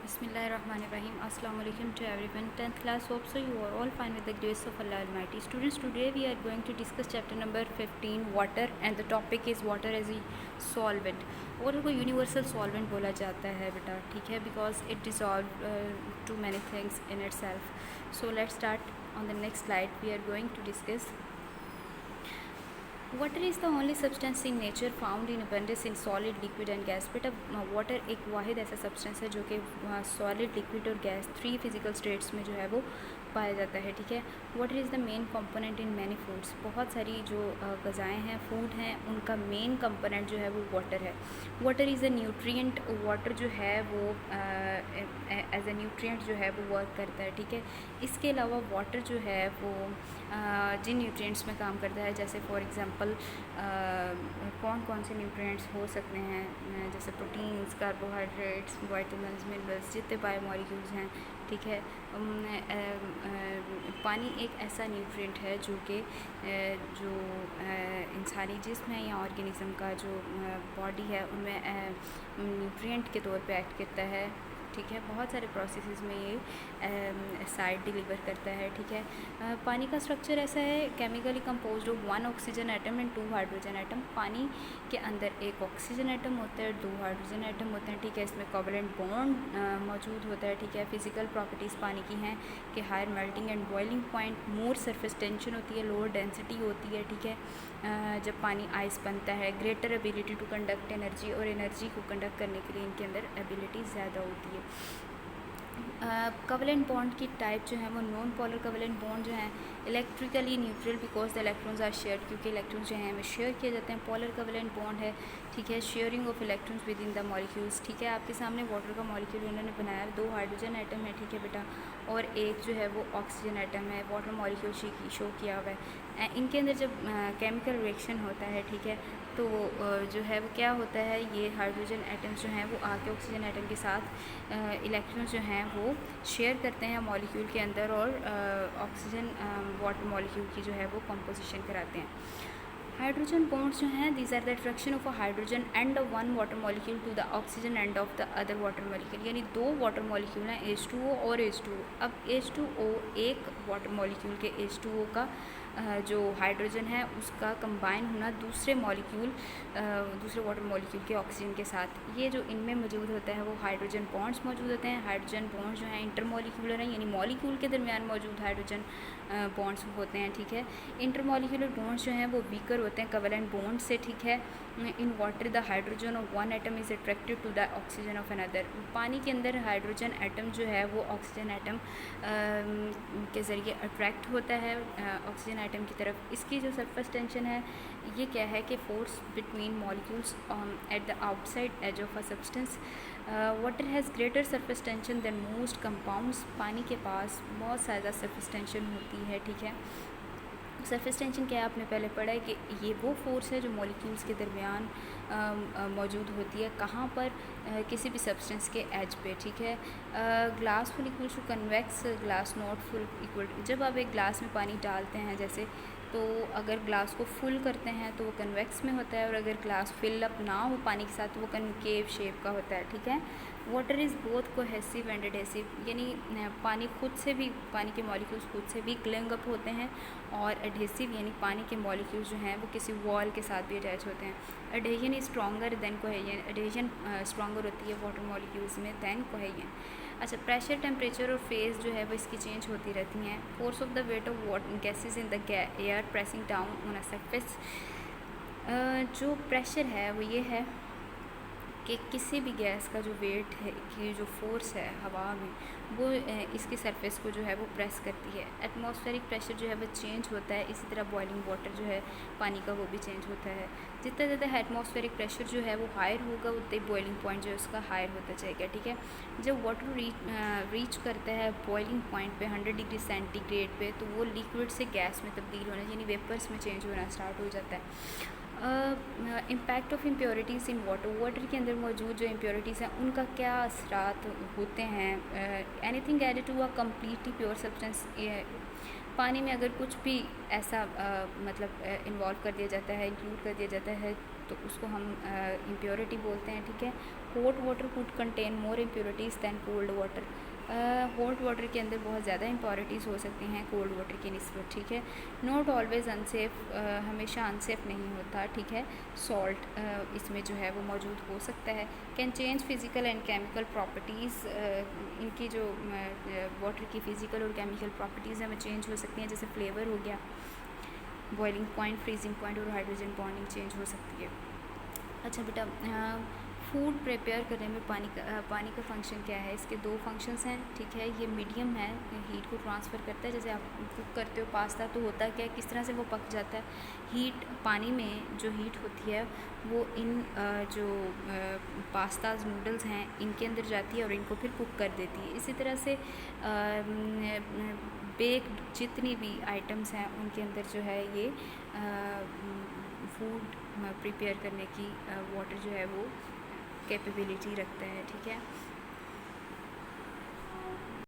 Bismillahirrahmanirrahim. Assalamu alaikum to everyone. 10th class, hope so you are all fine with the grace of Allah Almighty. Students, today we are going to discuss chapter number 15, water, and the topic is water as a solvent. Water को universal solvent बोला जाता है बेटा, ठीक है, because it dissolve to many things in itself. So let's start. On the next slide we are going to discuss water is the only substance in nature found in abundance in solid, liquid and gas. बेटा water एक वाहिद ऐसा substance है जो कि solid, liquid और gas 3 physical states में जो है वो पाया जाता है, ठीक है. Water is the main component in many foods. बहुत सारी जो ग़ज़ाएँ हैं, फूड हैं, उनका मेन कंपोनेंट जो है वो वाटर है. Water is a nutrient. Water जो है वो एज अ न्यूट्रिएंट जो है वो वर्क करता है, ठीक है. इसके अलावा वाटर जो है वो जिन न्यूट्रिएंट्स में काम करता है, जैसे फॉर एग्ज़ाम्पल कौन कौन से न्यूट्रिएंट्स हो सकते हैं, जैसे प्रोटीन्स, कार्बोहाइड्रेट्स, विटामिन्स, मिनरल्स, जितने बायोमॉलिक्यूल्स हैं, ठीक है. पानी एक ऐसा न्यूट्रिएंट है जो कि जो इंसानी जिस्म है या ऑर्गेनिज़म का जो बॉडी है उनमें न्यूट्रिएंट के तौर पे एक्ट करता है, ठीक है. बहुत सारे प्रोसेसेस में ये साइड डिलीवर करता है, ठीक है. पानी का स्ट्रक्चर ऐसा है, chemically composed of 1 oxygen atom and 2 hydrogen atom. पानी के अंदर एक ऑक्सीजन एटम होता है, 2 हाइड्रोजन एटम होते हैं, ठीक है. इसमें कोवलेंट बॉन्ड मौजूद होता है, ठीक है. फिजिकल प्रॉपर्टीज़ पानी की हैं कि higher melting and boiling point, more surface tension होती है, लोअर डेंसिटी होती है, ठीक है. जब पानी आइस बनता है, greater ability to conduct energy, और एनर्जी को कंडक्ट करने के लिए इनके अंदर एबिलिटी ज़्यादा होती है. कोवलेंट बॉन्ड की टाइप जो है वो नॉन पोलर कोवलेंट बॉन्ड जो हैं electrically neutral because the electrons are shared, क्योंकि इलेक्ट्रॉन्स जो हैं हमें शेयर किए जाते हैं. पोलर कोवलेंट बॉन्ड है, ठीक है. Sharing of electrons with in the molecules, ठीक है. आपके सामने वाटर का मॉलिक्यूल उन्होंने बनाया, 2 हाइड्रोजन एटम है, ठीक है बेटा, और एक जो है वो ऑक्सीजन एटम है. वाटर मॉलिक्यूल शो किया हुआ है. इनके अंदर जब केमिकल रिएक्शन होता है, ठीक है, तो जो है वो क्या होता है, ये हाइड्रोजन एटम्स जो हैं वो आके ऑक्सीजन एटम के साथ इलेक्ट्रॉन्स जो हैं वो शेयर करते हैं मॉलिक्यूल के अंदर, और ऑक्सीजन वाटर मॉलिक्यूल की जो है वो कंपोजिशन कराते हैं. हाइड्रोजन बॉन्ड्स जो हैं, these are the attraction of a hydrogen end of 1 water molecule to the oxygen end of the other water molecule. यानी 2 वाटर मॉलिक्यूल हैं, H2O और H2O. अब H2O एक वाटर मॉलिक्यूल के H2O का जो हाइड्रोजन है उसका कंबाइन होना दूसरे वाटर मॉलिक्यूल के ऑक्सीजन के साथ, ये जो इनमें मौजूद होता है वो हाइड्रोजन बॉन्ड्स मौजूद होते हैं. हाइड्रोजन बॉन्ड्स जो हैं इंटरमॉलिक्यूलर हैं, यानी मॉलिक्यूल के दरमियान मौजूद हाइड्रोजन बॉन्ड्स होते हैं, ठीक है. इंटरमॉलिक्यूलर बॉन्ड्स जो हैं वो वीकर होते हैं कोवलेंट बॉन्ड से, ठीक है. In water the hydrogen of 1 atom is attracted to the oxygen of another. पानी के अंदर हाइड्रोजन एटम जो है वो ऑक्सीजन एटम के ज़रिए अट्रैक्ट होता है ऑक्सीजन एटम की तरफ. इसकी जो सरफेस टेंशन है ये क्या है कि force between molecules at the outside edge of a substance. Water has greater surface tension than most compounds. पानी के पास बहुत ज़्यादा सरफेस टेंशन होती है, ठीक है. सरफेस टेंशन क्या है, आपने पहले पढ़ा है कि ये वो फोर्स है जो मॉलिक्यूल्स के दरमियान मौजूद होती है, कहाँ पर, किसी भी सब्सटेंस के एज पे, ठीक है. Glass full equal to convex, glass not full equal. जब आप एक ग्लास में पानी डालते हैं जैसे, तो अगर ग्लास को फुल करते हैं तो वो कन्वेक्स में होता है, और अगर ग्लास फिल अप ना हो पानी के साथ तो वो कनकेव शेप का होता है, ठीक है. Water is both cohesive and adhesive, यानी पानी खुद से भी, पानी के मॉलिक्यूल्स खुद से भी क्लिंग अप होते हैं, और एडहेसिव यानी पानी के मॉलिक्यूल्स जो हैं वो किसी वॉल के साथ भी अटैच होते हैं. Adhesion is stronger than cohesion. Adhesion stronger होती है वाटर मॉलिक्यूल्स में देन कोहेजन. अच्छा, प्रेशर, टेम्परेचर और फेज़ जो है वो इसकी चेंज होती रहती हैं. Force of the weight of water gases in the air pressing down on a surface. जो प्रेशर है वो ये है कि किसी भी गैस का जो वेट है, कि जो फोर्स है हवा में, वो इसकी सरफेस को जो है वो प्रेस करती है. एटमॉस्फेरिक प्रेशर जो है वो चेंज होता है, इसी तरह बॉइलिंग वाटर जो है पानी का वो भी चेंज होता है. जितना ज़्यादा एटमॉस्फेरिक प्रेशर जो है वो हायर होगा उतना ही बॉइलिंग पॉइंट जो है उसका हायर होता जाएगा, ठीक है. जब वाटर रीच करता है बॉइलिंग पॉइंट पे 100 डिग्री सेंटीग्रेड पे, तो वो लिक्विड से गैस में तब्दील होना, यानी वेपर्स में चेंज होना स्टार्ट हो जाता है. Impact of impurities in water. Water के अंदर मौजूद जो इम्प्योरिटीज़ हैं उनका क्या असरात होते हैं. Anything added to a completely pure substance. पानी में अगर कुछ भी ऐसा मतलब इन्वॉल्व कर दिया जाता है, इंक्लूड कर दिया जाता है तो उसको हम इम्प्योरिटी बोलते हैं, ठीक है। Hot water could contain more impurities than cold water. Hot water के अंदर बहुत ज़्यादा इम्प्योरिटीज़ हो सकती हैं कोल्ड वाटर की निस्बत, ठीक है। नॉट ऑलवेज़ अनसेफ, हमेशा अनसेफ नहीं होता, ठीक है। सॉल्ट इसमें जो है वो मौजूद हो सकता है। Can change physical and chemical properties, इनकी जो वाटर की फ़िज़िकल और केमिकल प्रॉपर्टीज़ हैं वो चेंज हो सकती हैं, जैसे फ्लेवर हो गया, बॉइलिंग पॉइंट, फ्रीजिंग पॉइंट और हाइड्रोजन बॉन्डिंग चेंज हो सकती है। अच्छा बेटा, फूड प्रिपेयर करने में पानी का फंक्शन क्या है? इसके दो फंक्शंस हैं, ठीक है। ये मीडियम है, हीट को ट्रांसफ़र करता है। जैसे आप कुक करते हो पास्ता, तो होता क्या है, किस तरह से वो पक जाता है, हीट, पानी में जो हीट होती है वो इन जो पास्ताज नूडल्स हैं इनके अंदर जाती है और इनको फिर कुक कर देती है। इसी तरह से बेक्ड जितनी भी आइटम्स हैं उनके अंदर जो है ये फूड प्रिपेयर करने की वाटर जो है वो कैपेबिलिटी रखता है, ठीक है।